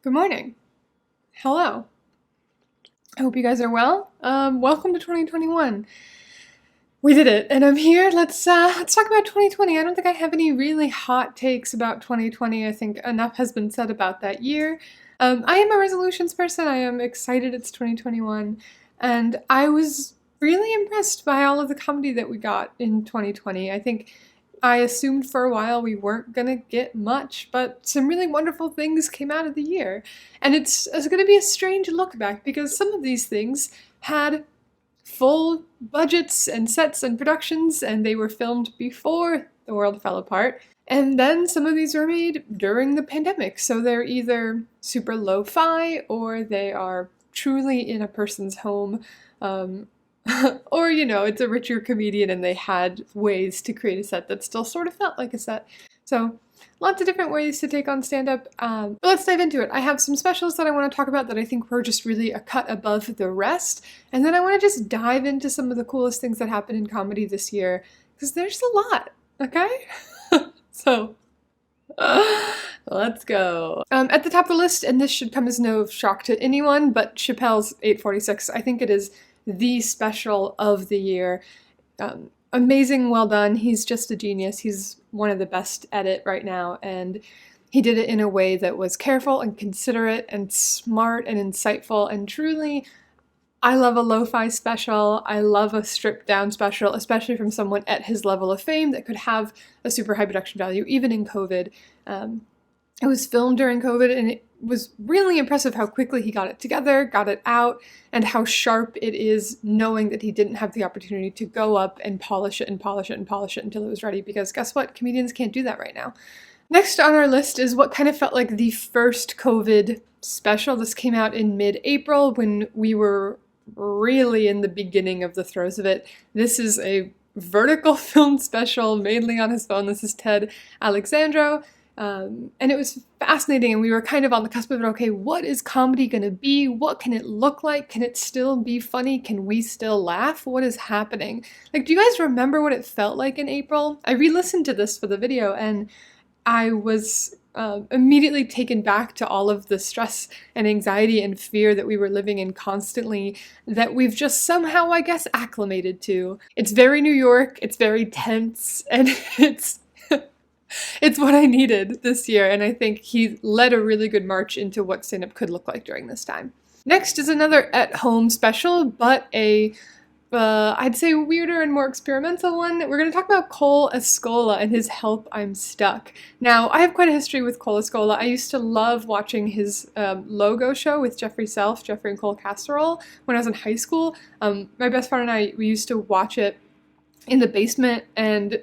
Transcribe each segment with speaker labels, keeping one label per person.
Speaker 1: Good morning. Hello. I hope you guys are well. Welcome to 2021. We did it, and I'm here. Let's talk about 2020. I don't think I have any really hot takes about 2020. I think enough has been said about that year. I am a resolutions person. I am excited it's 2021, and I was really impressed by all of the comedy that we got in 2020. I think I assumed for a while we weren't gonna get much, but some really wonderful things came out of the year. And it's gonna be a strange look back because some of these things had full budgets and sets and productions, and they were filmed before the world fell apart. And then some of these were made during the pandemic, so they're either super lo-fi or they are truly in a person's home. Or, it's a richer comedian and they had ways to create a set that still sort of felt like a set. So, lots of different ways to take on stand-up. But let's dive into it. I have some specials that I want to talk about that I think were just really a cut above the rest. And then I want to just dive into some of the coolest things that happened in comedy this year, because there's a lot, okay? So, let's go. At the top of the list, and this should come as no shock to anyone, but Chappelle's 846. I think it is the special of the year. Amazing, well done. He's just a genius. He's one of the best at it right now, and he did it in a way that was careful and considerate and smart and insightful, and truly, I love a lo-fi special. I love a stripped-down special, especially from someone at his level of fame that could have a super high production value, even in COVID. It was filmed during COVID, and it was really impressive how quickly he got it together, got it out, and how sharp it is knowing that he didn't have the opportunity to go up and polish it and polish it and polish it until it was ready, because guess what? Comedians can't do that right now. Next on our list is what kind of felt like the first COVID special. This came out in mid-April when we were really in the beginning of the throes of it. This is a vertical film special, mainly on his phone. This is Ted Alexandro. And it was fascinating, and we were kind of on the cusp of it. Okay, what is comedy gonna be? What can it look like? Can it still be funny? Can we still laugh? What is happening? Like, do you guys remember what it felt like in April? I re-listened to this for the video, and I was immediately taken back to all of the stress and anxiety and fear that we were living in constantly, that we've just somehow, I guess, acclimated to. It's very New York, it's very tense, and it's what I needed this year, and I think he led a really good march into what stand-up could look like during this time. Next is another at-home special, but I'd say weirder and more experimental one. We're going to talk about Cole Escola and his Help, I'm Stuck. Now, I have quite a history with Cole Escola. I used to love watching his Logo show with Jeffrey and Cole Casserole when I was in high school. My best friend and I, we used to watch it in the basement, and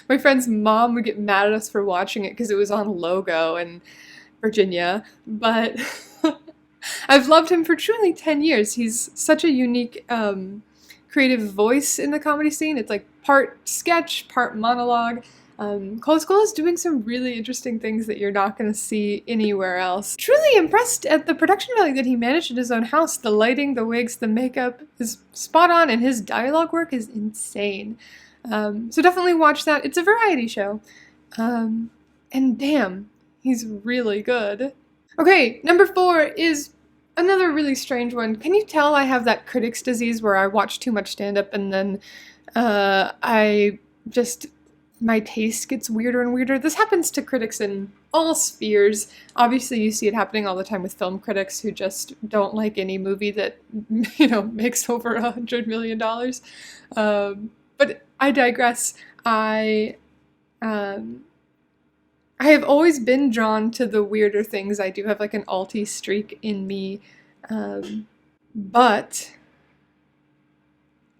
Speaker 1: my friend's mom would get mad at us for watching it because it was on Logo in Virginia, but I've loved him for truly 10 years. He's such a unique creative voice in the comedy scene. It's like part sketch, part monologue. Cole Escola is doing some really interesting things that you're not going to see anywhere else. Truly impressed at the production value that he managed at his own house. The lighting, the wigs, the makeup is spot on, and his dialogue work is insane. So definitely watch that. It's a variety show. And damn, he's really good. Okay, number 4 is another really strange one. Can you tell I have that critic's disease where I watch too much stand-up and then my taste gets weirder and weirder? This happens to critics in all spheres. Obviously, you see it happening all the time with film critics who just don't like any movie that, makes over $100 million. But I digress. I have always been drawn to the weirder things. I do have like an alty streak in me, but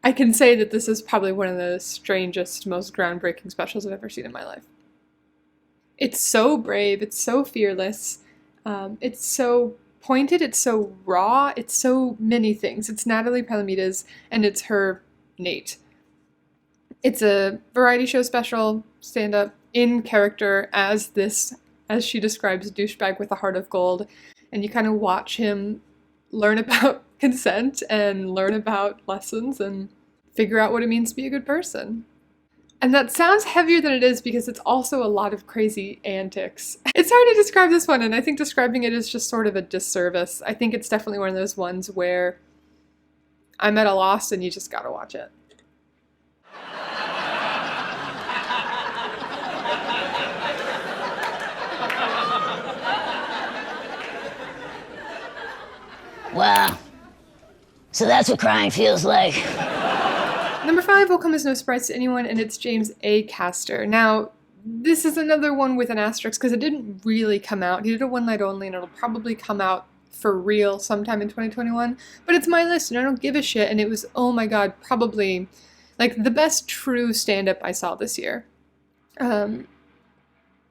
Speaker 1: I can say that this is probably one of the strangest, most groundbreaking specials I've ever seen in my life. It's so brave, it's so fearless, it's so pointed, it's so raw, it's so many things. It's Natalie Palamides, and it's her Nate. It's a variety show special, stand-up, in character as she describes, douchebag with a heart of gold. And you kind of watch him learn about consent and learn about lessons and figure out what it means to be a good person. And that sounds heavier than it is because it's also a lot of crazy antics. It's hard to describe this one, and I think describing it is just sort of a disservice. I think it's definitely one of those ones where I'm at a loss and you just gotta watch it.
Speaker 2: Wow. So that's what crying feels like.
Speaker 1: Number 5 will come as no surprise to anyone, and it's James Acaster. Now, this is another one with an asterisk because it didn't really come out. He did a one night only, and it'll probably come out for real sometime in 2021. But it's my list, and I don't give a shit. And it was, oh my god, probably like the best true stand-up I saw this year.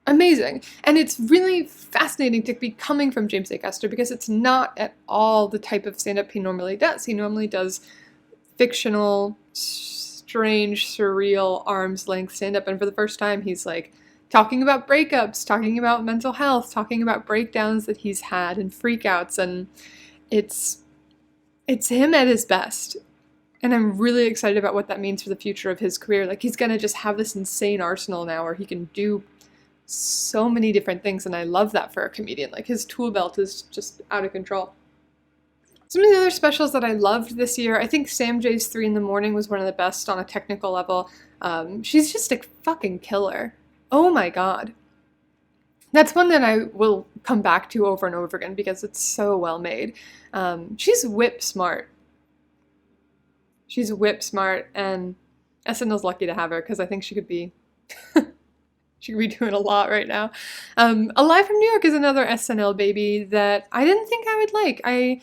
Speaker 1: Amazing. And it's really fascinating to be coming from James Acaster because it's not at all the type of stand-up he normally does. He normally does fictional, strange, surreal, arm's length stand-up, and for the first time he's like talking about breakups, talking about mental health, talking about breakdowns that he's had and freakouts, and it's him at his best. And I'm really excited about what that means for the future of his career. Like, he's gonna just have this insane arsenal now where he can do so many different things, and I love that for a comedian. Like, his tool belt is just out of control. Some of the other specials that I loved this year, I think Sam J's 3 in the Morning was one of the best on a technical level. She's just a fucking killer. Oh my god. That's one that I will come back to over and over again because it's so well made. She's whip smart. She's whip smart, and SNL's lucky to have her because I think she could be she could be doing a lot right now. Alive from New York is another SNL baby that I didn't think I would like. I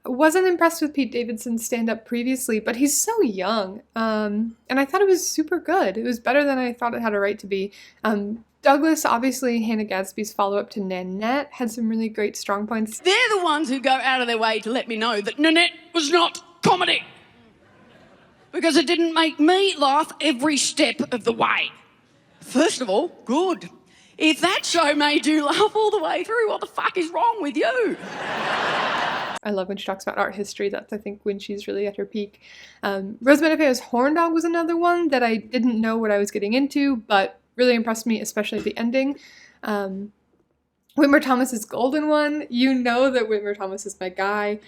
Speaker 1: wasn't impressed with Pete Davidson's stand-up previously, but he's so young, and I thought it was super good. It was better than I thought it had a right to be. Douglas, obviously Hannah Gadsby's follow-up to Nanette, had some really great strong points.
Speaker 3: They're the ones who go out of their way to let me know that Nanette was not comedy, because it didn't make me laugh every step of the way. First of all, good. If that show made you laugh all the way through, what the fuck is wrong with you?
Speaker 1: I love when she talks about art history. That's, I think, when she's really at her peak. Rose Matafeo's Horn Dog was another one that I didn't know what I was getting into, but really impressed me, especially at the ending. Whitmer Thomas's Golden One. You know that Whitmer Thomas is my guy.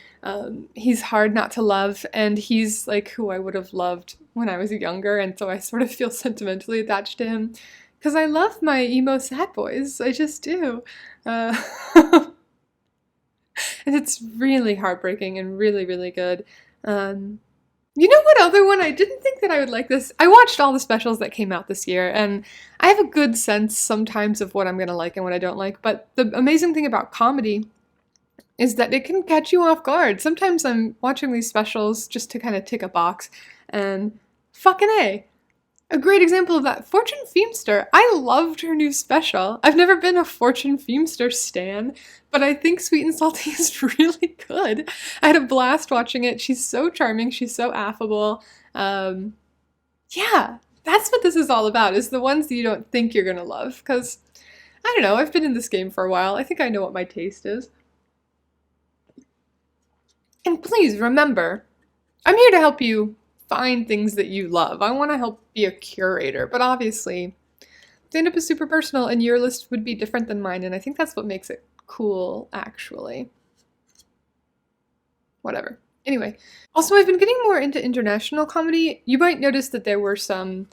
Speaker 1: He's hard not to love, and he's like who I would have loved when I was younger, and so I sort of feel sentimentally attached to him because I love my emo sad boys. I just do. And it's really heartbreaking and really, really good. You know what other one? I didn't think that I would like this. I watched all the specials that came out this year, and I have a good sense sometimes of what I'm going to like and what I don't like, but the amazing thing about comedy is that it can catch you off guard. Sometimes I'm watching these specials just to kind of tick a box, and fucking A. A great example of that, Fortune Feimster. I loved her new special. I've never been a Fortune Feimster stan, but I think Sweet and Salty is really good. I had a blast watching it. She's so charming. She's so affable. Yeah, that's what this is all about, is the ones that you don't think you're going to love. Because, I don't know, I've been in this game for a while. I think I know what my taste is. And please remember, I'm here to help you find things that you love. I want to help be a curator, but obviously stand-up is super personal and your list would be different than mine, and I think that's what makes it cool, actually. Whatever. Anyway, also I've been getting more into international comedy. You might notice that there were some,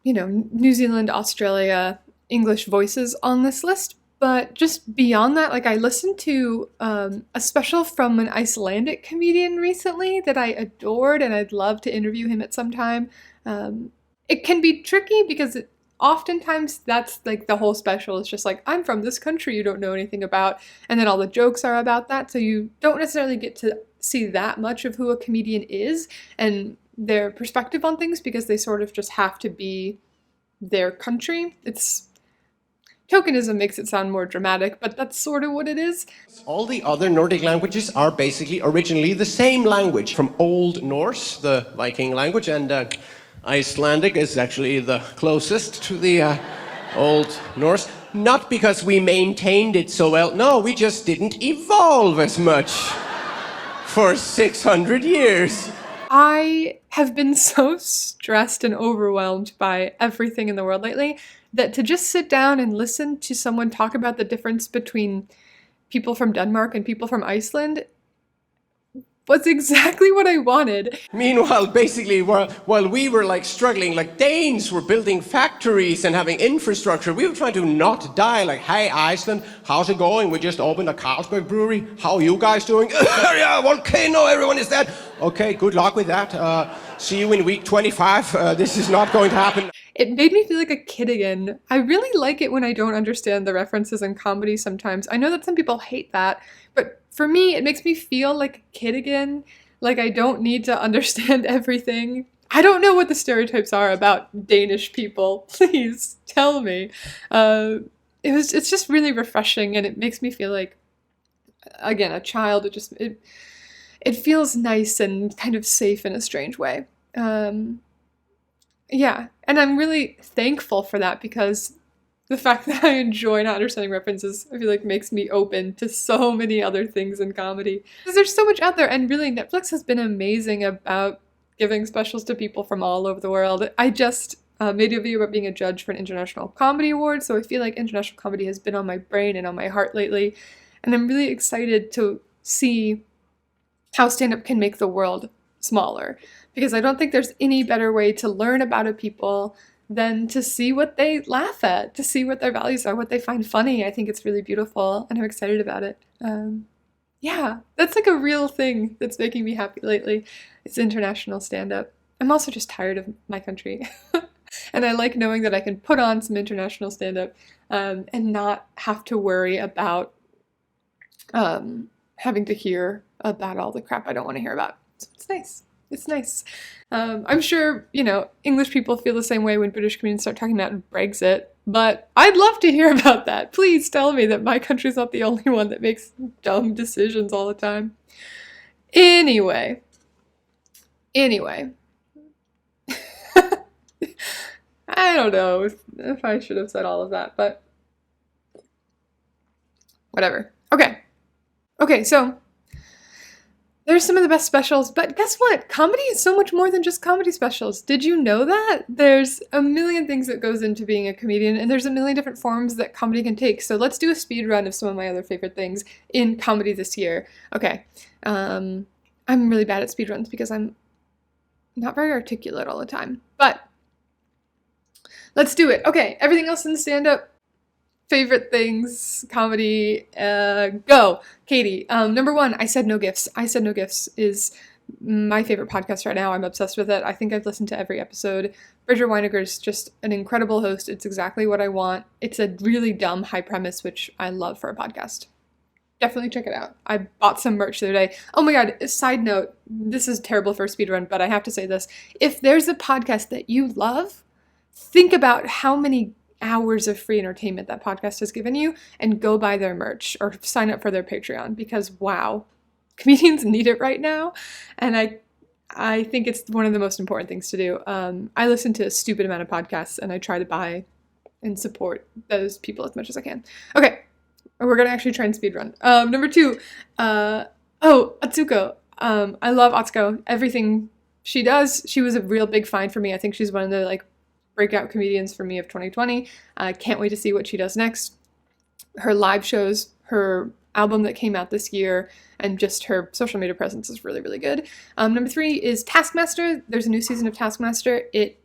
Speaker 1: New Zealand, Australia, English voices on this list, but just beyond that, like I listened to a special from an Icelandic comedian recently that I adored, and I'd love to interview him at some time. It can be tricky because oftentimes that's like the whole special is just like, I'm from this country you don't know anything about, and then all the jokes are about that, so you don't necessarily get to see that much of who a comedian is and their perspective on things because they sort of just have to be their country. Tokenism makes it sound more dramatic, but that's sort of what it is.
Speaker 4: All the other Nordic languages are basically originally the same language from Old Norse, the Viking language, and Icelandic is actually the closest to the Old Norse. Not because we maintained it so well, no, we just didn't evolve as much for 600 years.
Speaker 1: I have been so stressed and overwhelmed by everything in the world lately that to just sit down and listen to someone talk about the difference between people from Denmark and people from Iceland was exactly what I wanted.
Speaker 4: Meanwhile, basically, while we were like struggling, like Danes were building factories and having infrastructure, we were trying to not die. Like, hey, Iceland, how's it going? We just opened a Carlsberg brewery. How are you guys doing? Yeah, volcano, everyone is dead. Okay, good luck with that. See you in week 25. This is not going to happen.
Speaker 1: It made me feel like a kid again. I really like it when I don't understand the references in comedy sometimes. I know that some people hate that, but for me, it makes me feel like a kid again. Like I don't need to understand everything. I don't know what the stereotypes are about Danish people. Please tell me. It's just really refreshing, and it makes me feel like, again, a child. It feels nice and kind of safe in a strange way. Yeah, and I'm really thankful for that because the fact that I enjoy not understanding references, I feel like makes me open to so many other things in comedy. Because there's so much out there, and really Netflix has been amazing about giving specials to people from all over the world. I just made a video about being a judge for an International Comedy Award, so I feel like international comedy has been on my brain and on my heart lately, and I'm really excited to see how stand-up can make the world smaller. Because I don't think there's any better way to learn about a people than to see what they laugh at, to see what their values are, what they find funny. I think it's really beautiful, and I'm excited about it. Yeah, that's like a real thing that's making me happy lately. It's international stand-up. I'm also just tired of my country. And I like knowing that I can put on some international stand-up and not have to worry about having to hear about all the crap I don't want to hear about. So it's nice. It's nice. I'm sure, English people feel the same way when British comedians start talking about Brexit, but I'd love to hear about that. Please tell me that my country's not the only one that makes dumb decisions all the time. Anyway. I don't know if I should have said all of that, but whatever. Okay, so there's some of the best specials, but guess what? Comedy is so much more than just comedy specials. Did you know that? There's a million things that goes into being a comedian, and there's a million different forms that comedy can take. So let's do a speed run of some of my other favorite things in comedy this year. Okay. I'm really bad at speed runs because I'm not very articulate all the time, but let's do it. Okay, everything else in stand-up. Favorite things, comedy, go. Katie, number one, I Said No Gifts. I Said No Gifts is my favorite podcast right now. I'm obsessed with it. I think I've listened to every episode. Bridger Weineger's just an incredible host. It's exactly what I want. It's a really dumb high premise, which I love for a podcast. Definitely check it out. I bought some merch the other day. Oh my god, side note, this is terrible for a speedrun, but I have to say this. If there's a podcast that you love, think about how many hours of free entertainment that podcast has given you and go buy their merch or sign up for their Patreon because wow, comedians need it right now. And I think it's one of the most important things to do. I listen to a stupid amount of podcasts and I try to buy and support those people as much as I can. Okay, we're gonna actually try and speedrun. Number two, Atsuko. I love Atsuko. Everything she does, she was a real big find for me. I think she's one of the breakout comedians for me of 2020. I can't wait to see what she does next. Her live shows, her album that came out this year, and just her social media presence is really, really good. Number three is Taskmaster. There's a new season of Taskmaster. It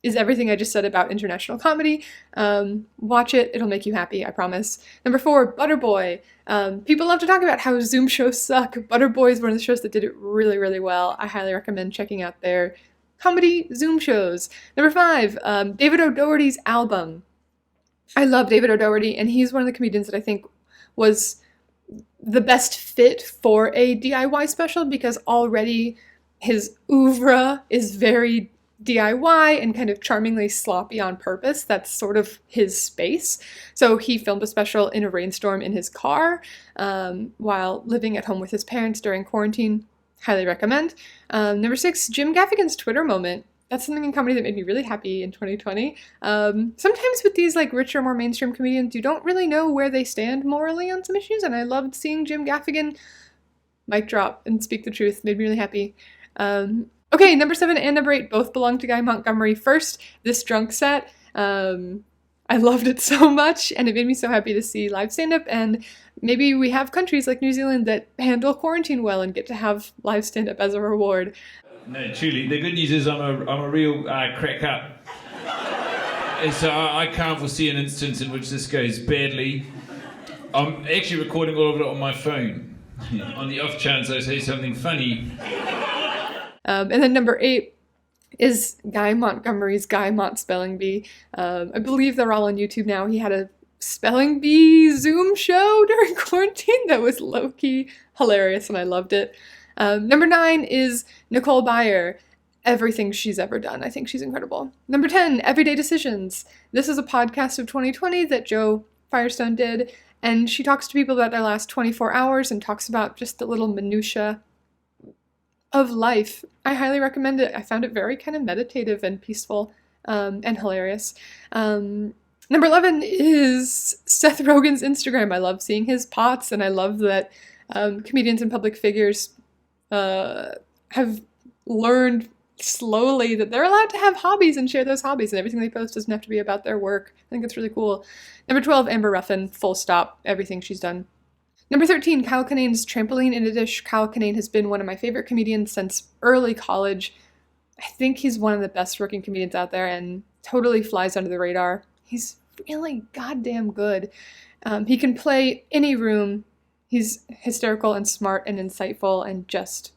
Speaker 1: is everything I just said about international comedy. Watch it. It'll make you happy, I promise. Number four, Butterboy. People love to talk about how Zoom shows suck. Butterboy is one of the shows that did it really, really well. I highly recommend checking out their comedy Zoom shows. Number five, David O'Doherty's album. I love David O'Doherty, and he's one of the comedians that I think was the best fit for a DIY special because already his oeuvre is very DIY and kind of charmingly sloppy on purpose. That's sort of his space. So he filmed a special in a rainstorm in his car while living at home with his parents during quarantine. Highly recommend. Number six, Jim Gaffigan's Twitter moment. That's something in comedy that made me really happy in 2020. Sometimes with these richer, more mainstream comedians, you don't really know where they stand morally on some issues, and I loved seeing Jim Gaffigan mic drop and speak the truth. Made me really happy. Okay, number 7 and number 8 both belong to Guy Montgomery. First, this drunk set. I loved it so much, and it made me so happy to see live stand-up, and maybe we have countries like New Zealand that handle quarantine well and get to have live stand-up as a reward.
Speaker 5: No, truly, the good news is I'm a real crack up. So I can't foresee an instance in which this goes badly. I'm actually recording all of it on my phone, on the off chance I say something funny.
Speaker 1: And then number 8 is Guy Montgomery's Guy Mont Spelling Bee. I believe they're all on YouTube now. He had a spelling bee Zoom show during quarantine that was low-key hilarious, and I loved it. Number 9 is Nicole Byer. Everything she's ever done. I think she's incredible. Number 10, Everyday Decisions. This is a podcast of 2020 that Joe Firestone did, and she talks to people about their last 24 hours and talks about just the little minutiae of life. I highly recommend it. I found it very kind of meditative and peaceful and hilarious. Number 11 is Seth Rogen's Instagram. I love seeing his pots, and I love that comedians and public figures have learned slowly that they're allowed to have hobbies and share those hobbies, and everything they post doesn't have to be about their work. I think it's really cool. Number 12, Amber Ruffin, full stop, everything she's done. Number 13, Kyle Kinane's Trampoline in a Dish. Kyle Kinane has been one of my favorite comedians since early college. I think he's one of the best working comedians out there and totally flies under the radar. He's really goddamn good. He can play any room. He's hysterical and smart and insightful and just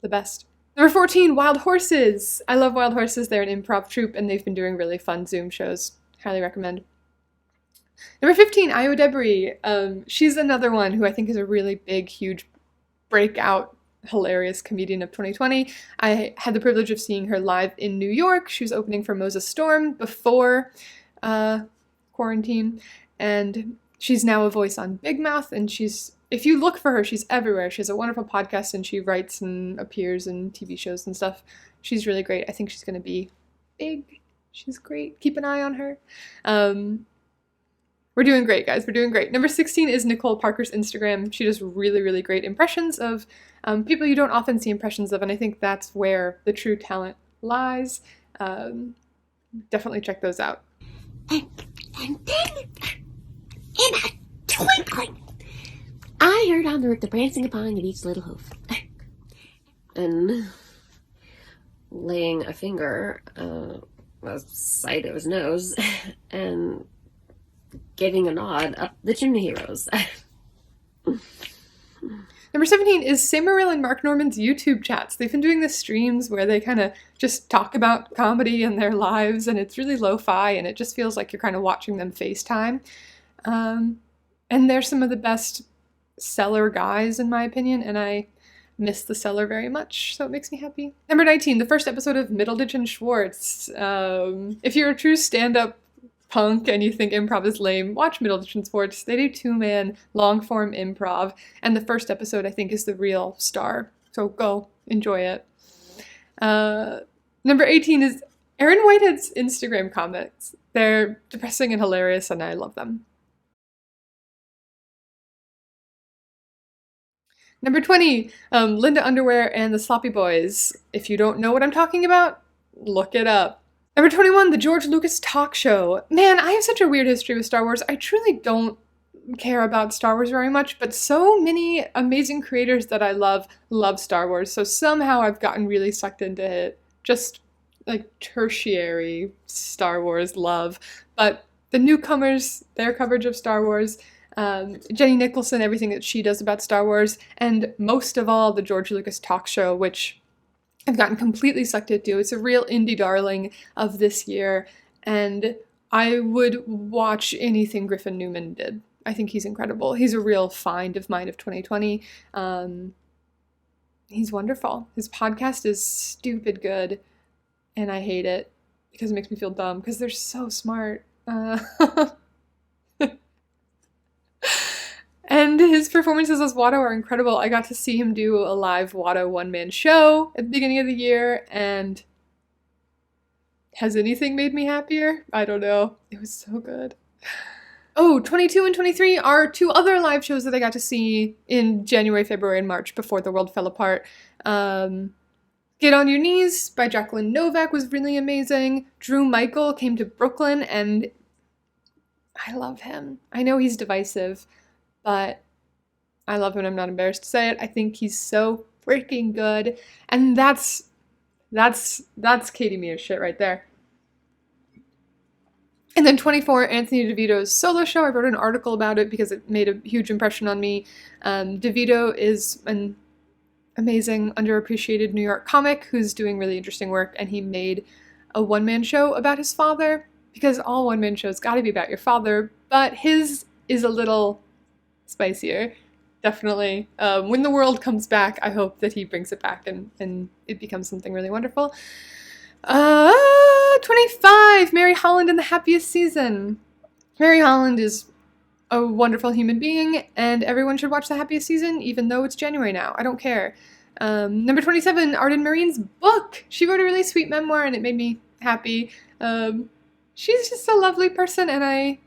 Speaker 1: the best. Number 14, Wild Horses. I love Wild Horses. They're an improv troupe, and they've been doing really fun Zoom shows. Highly recommend. Number 15, Io Debris. She's another one who I think is a really big, huge, breakout, hilarious comedian of 2020. I had the privilege of seeing her live in New York. She was opening for Moses Storm before quarantine, and she's now a voice on Big Mouth, and if you look for her, she's everywhere. She has a wonderful podcast, and she writes and appears in TV shows and stuff. She's really great. I think she's going to be big. She's great. Keep an eye on her. We're doing great, guys. We're doing great. Number 16 is Nicole Parker's Instagram. She does really, really great impressions of people you don't often see impressions of, and I think that's where the true talent lies. Definitely check those out.
Speaker 6: And then, in a twinkling, I heard on the roof the prancing upon of each little hoof. And laying a finger a side of his nose and giving a nod up the chimney he rose.
Speaker 1: Number 17 is Samaril and Mark Norman's YouTube chats. They've been doing the streams where they kind of just talk about comedy and their lives, and it's really lo-fi, and it just feels like you're kind of watching them FaceTime. And they're some of the best Cellar guys, in my opinion, and I miss the Cellar very much, so it makes me happy. Number 19, the first episode of Middleditch and Schwartz. If you're a true stand-up punk and you think improv is lame, watch Middleditch and Schwartz. They do 2-man long-form improv, and the first episode, I think, is the real star, so go enjoy it. Number 18 is Aaron Whitehead's Instagram comments. They're depressing and hilarious, and I love them. Number 20, Linda Underwear and the Sloppy Boys. If you don't know what I'm talking about, look it up. Number 21, the George Lucas Talk Show. Man, I have such a weird history with Star Wars. I truly don't care about Star Wars very much, but so many amazing creators that I love Star Wars. So somehow I've gotten really sucked into it. Just like tertiary Star Wars love. But the newcomers, their coverage of Star Wars, Jenny Nicholson, everything that she does about Star Wars, and most of all, the George Lucas Talk Show, which I've gotten completely sucked into. It's a real indie darling of this year, and I would watch anything Griffin Newman did. I think he's incredible. He's a real find of mine of 2020. He's wonderful. His podcast is stupid good, and I hate it because it makes me feel dumb because they're so smart. And his performances as Watto are incredible. I got to see him do a live Watto one-man show at the beginning of the year, and has anything made me happier? I don't know. It was so good. Oh, 22 and 23 are 2 other live shows that I got to see in January, February, and March before the world fell apart. Get on Your Knees by Jacqueline Novak was really amazing. Drew Michael came to Brooklyn, and I love him. I know he's divisive, but I love him. I'm not embarrassed to say it. I think he's so freaking good, and that's Katie Mea's shit right there. And then 24, Anthony DeVito's solo show. I wrote an article about it because it made a huge impression on me. DeVito is an amazing, underappreciated New York comic who's doing really interesting work, and he made a one-man show about his father, because all one-man shows gotta be about your father, but his is a little spicier, definitely. When the world comes back, I hope that he brings it back and it becomes something really wonderful. 25, Mary Holland in The Happiest Season. Mary Holland is a wonderful human being, and everyone should watch The Happiest Season, even though it's January now. I don't care. Number 27, Arden Marine's book. She wrote a really sweet memoir, and it made me happy. She's just a lovely person, and I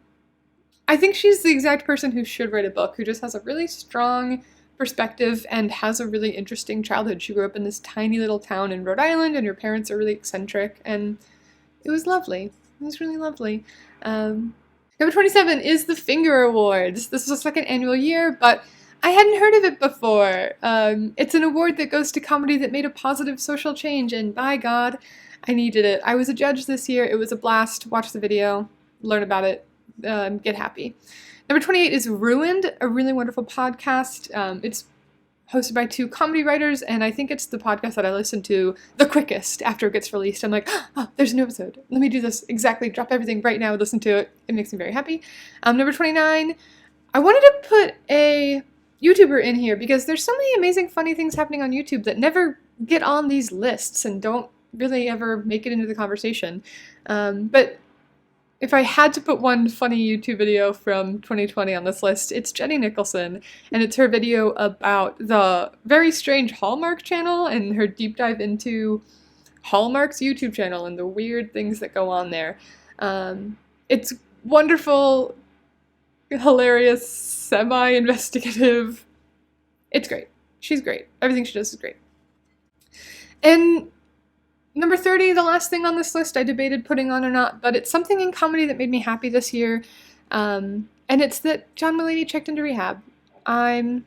Speaker 1: think she's the exact person who should write a book, who just has a really strong perspective and has a really interesting childhood. She grew up in this tiny little town in Rhode Island, and her parents are really eccentric, and it was lovely. It was really lovely. Number 27 is the Finger Awards. This is the second annual year, but I hadn't heard of it before. It's an award that goes to comedy that made a positive social change, and by God, I needed it. I was a judge this year. It was a blast. Watch the video, learn about it, get happy. Number 28 is Ruined, a really wonderful podcast. It's hosted by two comedy writers, and I think it's the podcast that I listen to the quickest after it gets released. I'm like, oh, there's a new episode. Let me do this exactly. Drop everything right now. Listen to it. It makes me very happy. Number 29, I wanted to put a YouTuber in here because there's so many amazing, funny things happening on YouTube that never get on these lists and don't really ever make it into the conversation. But if I had to put one funny YouTube video from 2020 on this list, it's Jenny Nicholson, and it's her video about the very strange Hallmark channel and her deep dive into Hallmark's YouTube channel and the weird things that go on there. It's wonderful, hilarious, semi-investigative. It's great. She's great. Everything she does is great. And number 30, the last thing on this list I debated putting on or not, but it's something in comedy that made me happy this year, and it's that John Mulaney checked into rehab. I'm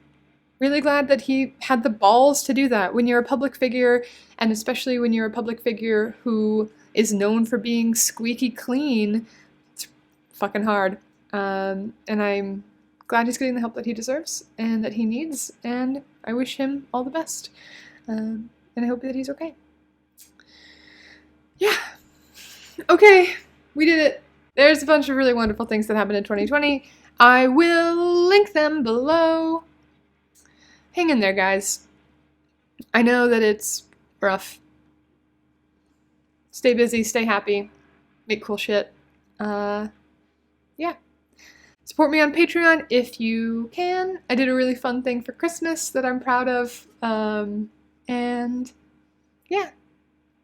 Speaker 1: really glad that he had the balls to do that. When you're a public figure, and especially when you're a public figure who is known for being squeaky clean, it's fucking hard. And I'm glad he's getting the help that he deserves and that he needs, and I wish him all the best. And I hope that he's okay. Yeah. Okay, we did it. There's a bunch of really wonderful things that happened in 2020. I will link them below. Hang in there, guys. I know that it's rough. Stay busy, stay happy, make cool shit. Yeah. Support me on Patreon if you can. I did a really fun thing for Christmas that I'm proud of. And yeah,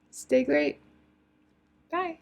Speaker 1: stay great. Bye.